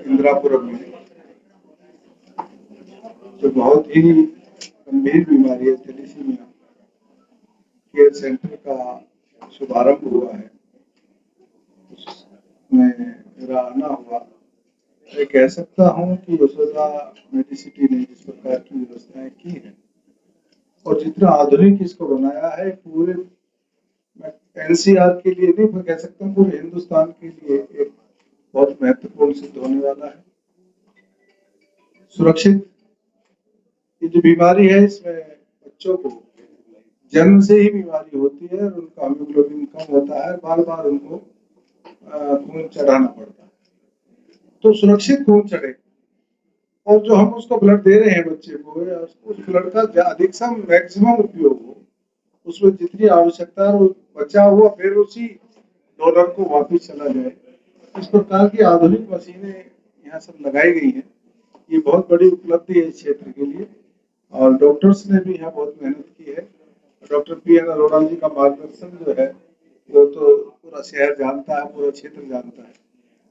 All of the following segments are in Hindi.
इंदिरापुरम में जो बहुत ही गंभीर बीमारी है थैलेसीमिया केयर सेंटर का शुभारंभ हुआ है, उसमें मेरा आना हुआ। मैं कह सकता हूँ कि यशोदा मेडिसिटी ने जिस प्रकार की व्यवस्थाएं की हैं और जितना आधुनिक इसको बनाया है, पूरे एनसीआर के लिए नहीं, मैं कह सकता हूँ पूरे हिंदुस्तान के लिए एक बहुत महत्वपूर्ण सिद्ध होने वाला है। सुरक्षित ये जो बीमारी है, इसमें बच्चों को जन्म से ही बीमारी होती है और उनका हीमोग्लोबिन कम होता है, बार बार उनको खून चढ़ाना पड़ता है। तो सुरक्षित खून चढ़े और जो हम उसको ब्लड दे रहे हैं बच्चे को, उस ब्लड का अधिकतम मैक्सिमम उपयोग हो, उसमें जितनी आवश्यकता है वो बचा हुआ फिर उसी डोनर को वापस चला जाए। इस प्रकार की आधुनिक मशीनें यहाँ सब लगाई गई हैं। ये बहुत बड़ी उपलब्धि है इस क्षेत्र के लिए और डॉक्टर्स ने भी यहाँ बहुत मेहनत की है। Doctor PN. अरोड़ा जी का मार्गदर्शन जो है वो तो पूरा शहर जानता है, पूरा क्षेत्र जानता है।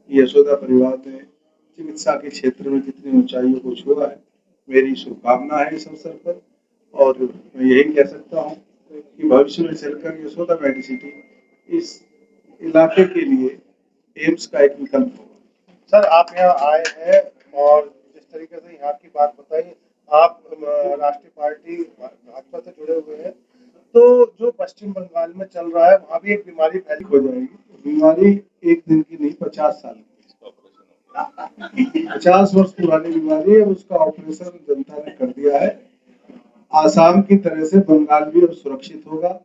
यशोदा परिवार ने चिकित्सा के क्षेत्र में जितनी ऊंचाइयों को छुआ है, मेरी शुभकामना है इस अवसर पर। और मैं यही कह सकता हूँ कि भविष्य में चलकर यशोदा मेडिसिटी इस इलाके के लिए एम्स का एक विकल्प होगा। सर, आप यहाँ आए हैं और जिस तरीके से यहाँ की बात बताई, आप राष्ट्रीय पार्टी भाजपा से जुड़े हुए हैं, तो जो पश्चिम बंगाल में चल रहा है वहाँ भी एक बीमारी फैली हो जाएगी। बीमारी एक दिन की नहीं, 50 साल की, 50 वर्ष पुरानी बीमारी है। उसका ऑपरेशन जनता ने कर दिया है। आसाम की तरह से बंगाल भी अब सुरक्षित होगा।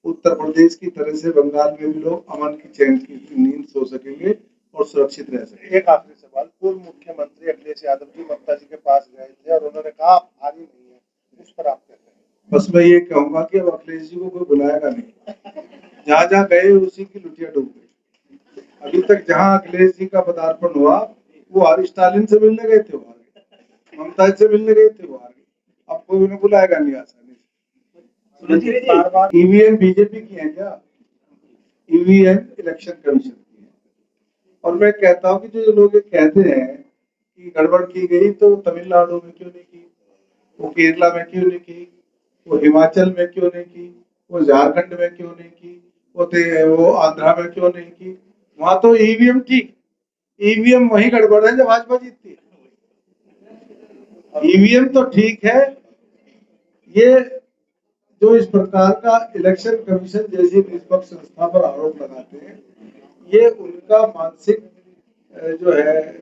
उत्तर प्रदेश की तरह से बंगाल में भी लोग अमन की चैन की नींद सो सकेंगे और सुरक्षित रह सकेंगे। एक आखिरी सवाल, पूर्व मुख्यमंत्री अखिलेश यादव जी ममता जी के पास गए थे और उन्होंने कहा आप हारी नहीं है, उस पर आप कहते हैं? बस मैं ये कहूंगा कि अब अखिलेश जी को कोई बुलाएगा नहीं। जहाँ जहाँ गए उसी की लुटिया डूब गई। अभी तक जहाँ अखिलेश जी का पदार्पण हुआ वो स्टालिन से मिलने गए थे, वो हार गए। ममता जी से मिलने गए थे, वो हार गए। अब कोई उन्हें बुलाएगा नहीं आसानी से। ईवीएम बीजेपी की है क्या? ईवीएम इलेक्शन कमीशन की है। और मैं कहता हूँ कि जो लोग कहते हैं कि गड़बड़ की गई, तो तमिलनाडु में क्यों नहीं की, वो केरला में क्यों नहीं की, वो हिमाचल में क्यों नहीं की, वो झारखंड में क्यों नहीं की, वो आंध्रा में क्यों नहीं की? वहां तो ईवीएम ठीक, ईवीएम वही गड़बड़ है जब भाजपा जीतती है। ईवीएम तो ठीक है। ये जो इस प्रकार का इलेक्शन कमीशन जैसी निष्पक्ष संस्था पर आरोप लगाते हैं, ये उनका मानसिक जो है